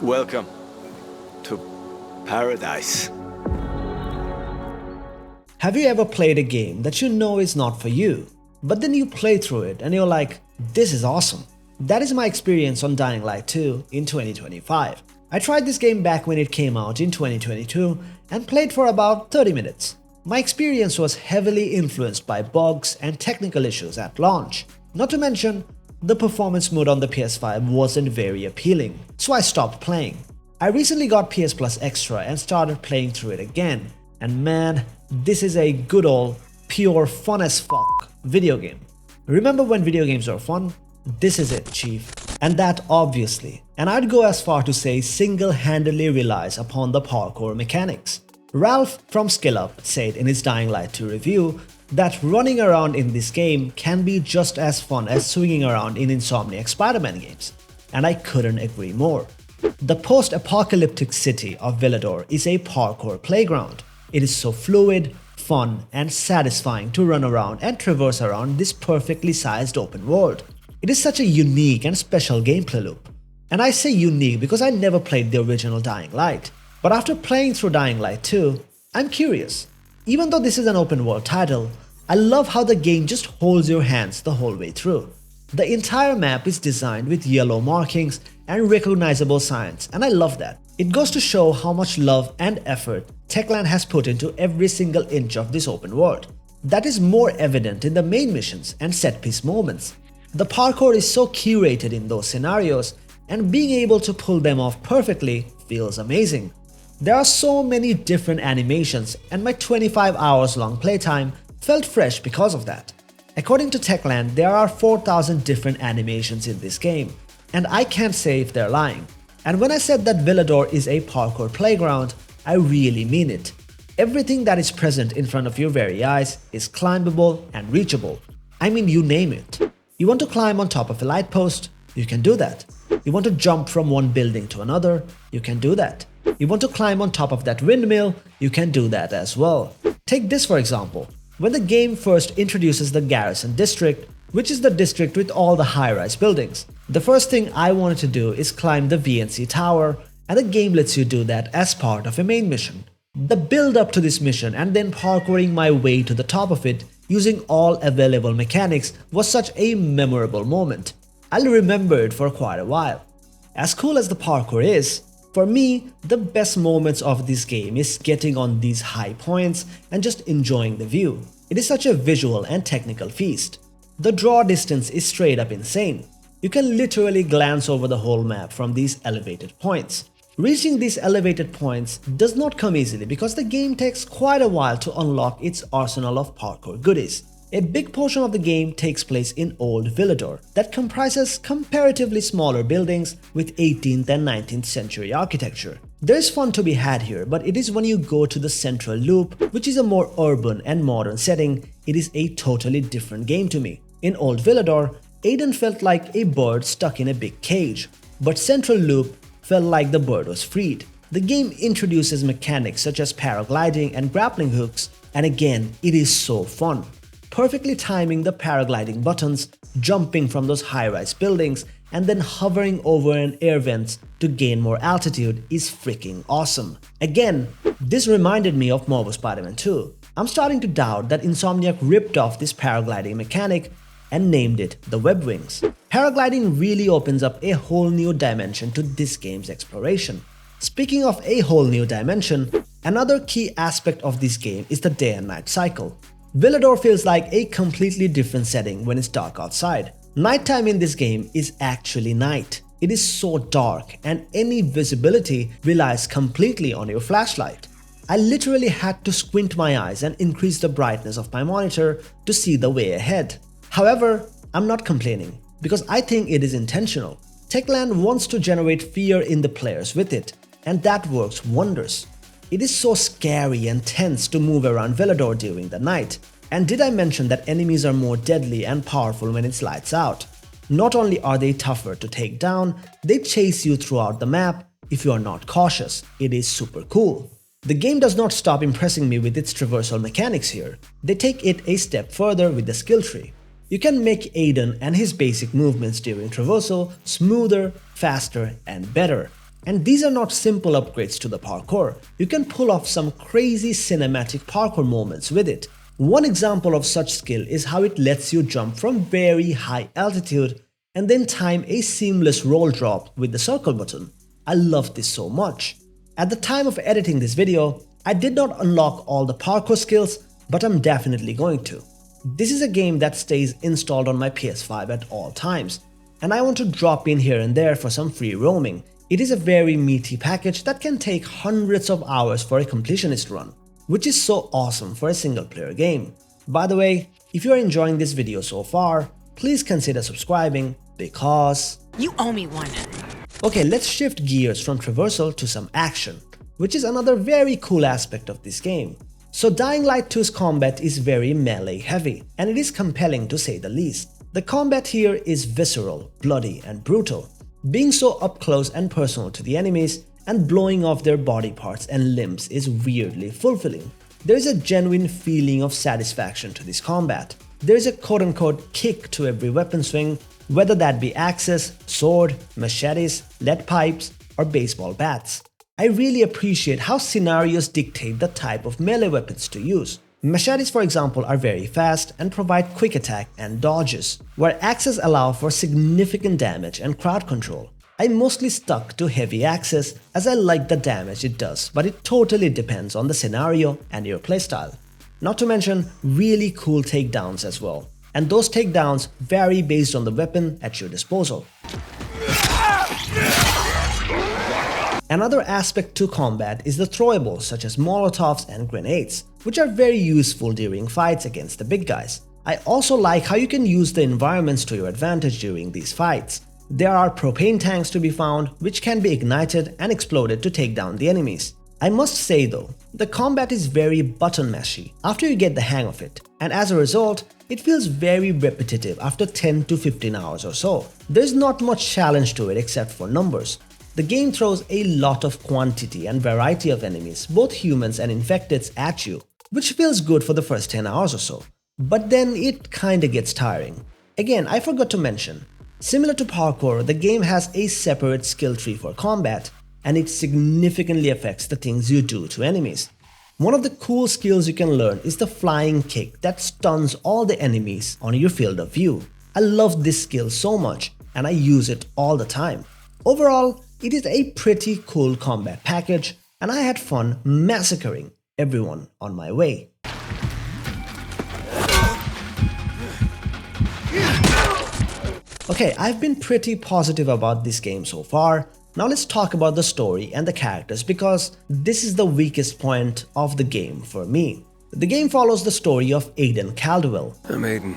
Welcome to paradise. Have you ever played a game that you know is not for you, but then you play through it and you're like, this is awesome? That is my experience on Dying Light 2 in 2025. I tried this game back when it came out in 2022 and played for about 30 minutes. My experience was heavily influenced by bugs and technical issues at launch. Not to mention, the performance mode on the PS5 wasn't very appealing, so I stopped playing. I recently got PS Plus Extra and started playing through it again, and man, this is a good old, pure fun as fuck video game. Remember when video games were fun? This is it, chief. And that obviously, and I'd go as far to say single-handedly relies upon the parkour mechanics. Ralph from SkillUp said in his Dying Light 2 review that running around in this game can be just as fun as swinging around in Insomniac Spider-Man games, and I couldn't agree more. The post-apocalyptic city of Villador is a parkour playground. It is so fluid, fun, and satisfying to run around and traverse around this perfectly sized open world. It is such a unique and special gameplay loop. And I say unique because I never played the original Dying Light. But after playing through Dying Light 2, I'm curious. Even though this is an open world title, I love how the game just holds your hands the whole way through. The entire map is designed with yellow markings and recognizable signs, and I love that. It goes to show how much love and effort Techland has put into every single inch of this open world. That is more evident in the main missions and set-piece moments. The parkour is so curated in those scenarios, and being able to pull them off perfectly feels amazing. There are so many different animations, and my 25 hours long playtime felt fresh because of that. According to Techland, there are 4,000 different animations in this game, and I can't say if they're lying. And when I said that Villador is a parkour playground, I really mean it. Everything that is present in front of your very eyes is climbable and reachable. I mean, you name it. You want to climb on top of a light post? You can do that. You want to jump from one building to another? You can do that. You want to climb on top of that windmill? You can do that as well. Take this for example. When the game first introduces the Garrison District, which is the district with all the high-rise buildings, the first thing I wanted to do is climb the VNC tower, and the game lets you do that as part of a main mission. The build up to this mission and then parkouring my way to the top of it using all available mechanics was such a memorable moment. I'll remember it for quite a while. As cool as the parkour is, for me, the best moments of this game is getting on these high points and just enjoying the view. It is such a visual and technical feast. The draw distance is straight up insane. You can literally glance over the whole map from these elevated points. Reaching these elevated points does not come easily because the game takes quite a while to unlock its arsenal of parkour goodies. A big portion of the game takes place in Old Villador that comprises comparatively smaller buildings with 18th and 19th century architecture. There is fun to be had here, but it is when you go to the central loop, which is a more urban and modern setting, it is a totally different game to me. In Old Villador, Aiden felt like a bird stuck in a big cage, but Central Loop felt like the bird was freed. The game introduces mechanics such as paragliding and grappling hooks, and again, it is so fun. Perfectly timing the paragliding buttons, jumping from those high-rise buildings, and then hovering over an air vents to gain more altitude is freaking awesome. Again, this reminded me of Marvel Spider-Man 2. I'm starting to doubt that Insomniac ripped off this paragliding mechanic and named it the web wings. Paragliding really opens up a whole new dimension to this game's exploration. Speaking of a whole new dimension, another key aspect of this game is the day and night cycle. Villador feels like a completely different setting when it's dark outside. Nighttime in this game is actually night. It is so dark and any visibility relies completely on your flashlight. I literally had to squint my eyes and increase the brightness of my monitor to see the way ahead. However, I'm not complaining because I think it is intentional. Techland wants to generate fear in the players with it, and that works wonders. It is so scary and tense to move around Villador during the night. And did I mention that enemies are more deadly and powerful when it's lights out? Not only are they tougher to take down, they chase you throughout the map if you are not cautious. It is super cool. The game does not stop impressing me with its traversal mechanics here. They take it a step further with the skill tree. You can make Aiden and his basic movements during traversal smoother, faster, and better. And these are not simple upgrades to the parkour. You can pull off some crazy cinematic parkour moments with it. One example of such skill is how it lets you jump from very high altitude and then time a seamless roll drop with the circle button. I love this so much. At the time of editing this video, I did not unlock all the parkour skills, but I'm definitely going to. This is a game that stays installed on my PS5 at all times, and I want to drop in here and there for some free roaming. It is a very meaty package that can take hundreds of hours for a completionist run, which is so awesome for a single player game. By the way, if you are enjoying this video so far, please consider subscribing because you owe me one. Okay, let's shift gears from traversal to some action, which is another very cool aspect of this game. So Dying Light 2's combat is very melee heavy, and it is compelling to say the least. The combat here is visceral, bloody and brutal, being so up close and personal to the enemies and blowing off their body parts and limbs is weirdly fulfilling. There is a genuine feeling of satisfaction to this combat. There is a quote-unquote kick to every weapon swing, whether that be axes, sword, machetes, lead pipes, or baseball bats. I really appreciate how scenarios dictate the type of melee weapons to use. Machetes, for example, are very fast and provide quick attack and dodges, where axes allow for significant damage and crowd control. I mostly stuck to heavy axes as I like the damage it does, but it totally depends on the scenario and your playstyle. Not to mention really cool takedowns as well, and those takedowns vary based on the weapon at your disposal. Another aspect to combat is the throwables such as molotovs and grenades, which are very useful during fights against the big guys. I also like how you can use the environments to your advantage during these fights. There are propane tanks to be found, which can be ignited and exploded to take down the enemies. I must say though, the combat is very button mashy after you get the hang of it, and as a result, it feels very repetitive after 10 to 15 hours or so. There's not much challenge to it except for numbers. The game throws a lot of quantity and variety of enemies, both humans and infecteds, at you, which feels good for the first 10 hours or so. But then it kinda gets tiring. Again, I forgot to mention, similar to parkour, the game has a separate skill tree for combat, and it significantly affects the things you do to enemies. One of the cool skills you can learn is the flying kick that stuns all the enemies on your field of view. I love this skill so much, and I use it all the time. Overall, it is a pretty cool combat package, and I had fun massacring everyone on my way. Okay, I've been pretty positive about this game so far. Now let's talk about the story and the characters because this is the weakest point of the game for me. The game follows the story of Aiden Caldwell. I'm Aiden.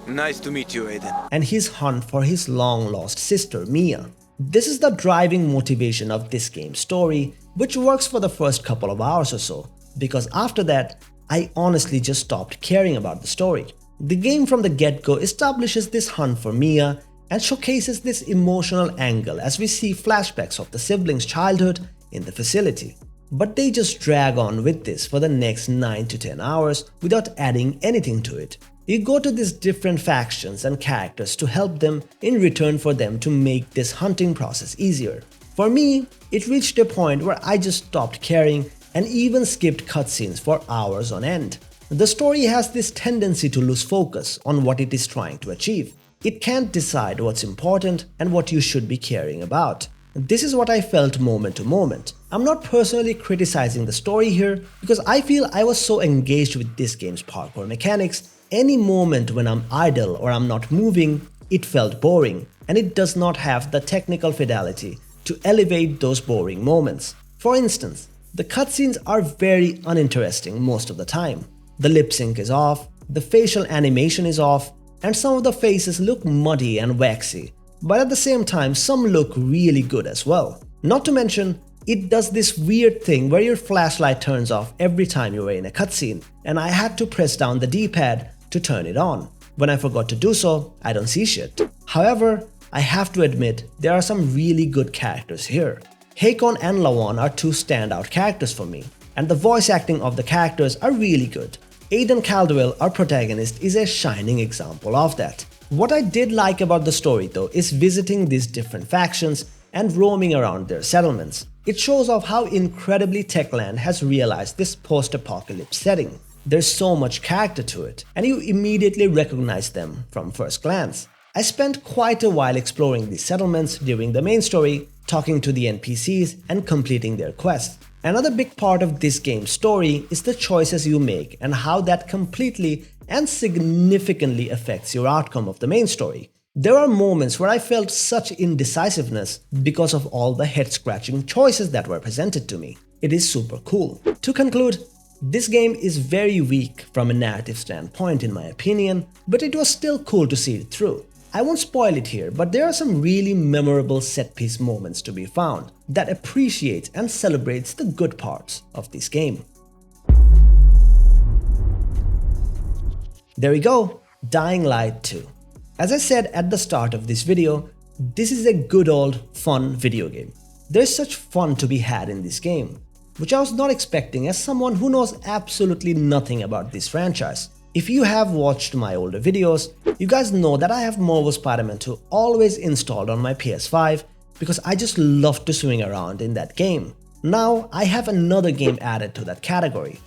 Nice to meet you, Aiden. And his hunt for his long-lost sister, Mia. This is the driving motivation of this game's story, which works for the first couple of hours or so, because after that, I honestly just stopped caring about the story. The game from the get-go establishes this hunt for Mia and showcases this emotional angle as we see flashbacks of the siblings' childhood in the facility. But they just drag on with this for the next 9 to 10 hours without adding anything to it. You go to these different factions and characters to help them in return for them to make this hunting process easier. For me, it reached a point where I just stopped caring and even skipped cutscenes for hours on end. The story has this tendency to lose focus on what it is trying to achieve. It can't decide what's important and what you should be caring about. This is what I felt moment to moment. I'm not personally criticizing the story here because I feel I was so engaged with this game's parkour mechanics. Any moment when I'm idle or I'm not moving, it felt boring, and it does not have the technical fidelity to elevate those boring moments. For instance, the cutscenes are very uninteresting most of the time. The lip sync is off, the facial animation is off, and some of the faces look muddy and waxy, but at the same time some look really good as well. Not to mention, it does this weird thing where your flashlight turns off every time you were in a cutscene, and I had to press down the D-pad to turn it on. When I forgot to do so, I don't see shit. However, I have to admit there are some really good characters here. Hakon and Lawan are two standout characters for me, and the voice acting of the characters are really good. Aiden Caldwell, our protagonist, is a shining example of that. What I did like about the story though is visiting these different factions and roaming around their settlements. It shows off how incredibly Techland has realized this post-apocalypse setting. There's so much character to it, and you immediately recognize them from first glance. I spent quite a while exploring these settlements during the main story, talking to the NPCs and completing their quests. Another big part of this game's story is the choices you make and how that completely and significantly affects your outcome of the main story. There are moments where I felt such indecisiveness because of all the head-scratching choices that were presented to me. It is super cool. To conclude, this game is very weak from a narrative standpoint in my opinion, but it was still cool to see it through. I won't spoil it here, but there are some really memorable set-piece moments to be found that appreciates and celebrates the good parts of this game. There we go, Dying Light 2. As I said at the start of this video, this is a good old fun video game. There's such fun to be had in this game, which I was not expecting as someone who knows absolutely nothing about this franchise. If you have watched my older videos, you guys know that I have Marvel Spider-Man 2 always installed on my PS5 because I just love to swing around in that game. Now I have another game added to that category.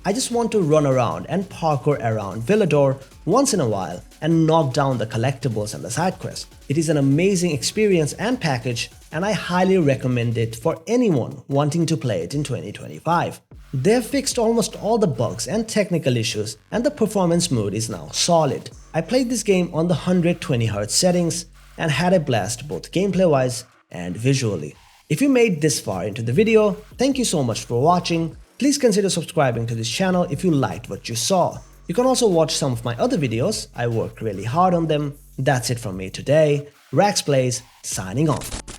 I just want to run around and parkour around Villador once in a while and knock down the collectibles and the side quests. It is an amazing experience and package, and I highly recommend it for anyone wanting to play it in 2025. They have fixed almost all the bugs and technical issues, and the performance mode is now solid. I played this game on the 120Hz settings and had a blast both gameplay wise and visually. If you made this far into the video, thank you so much for watching. Please consider subscribing to this channel if you liked what you saw. You can also watch some of my other videos, I worked really hard on them. That's it from me today. Rax Plays, signing off.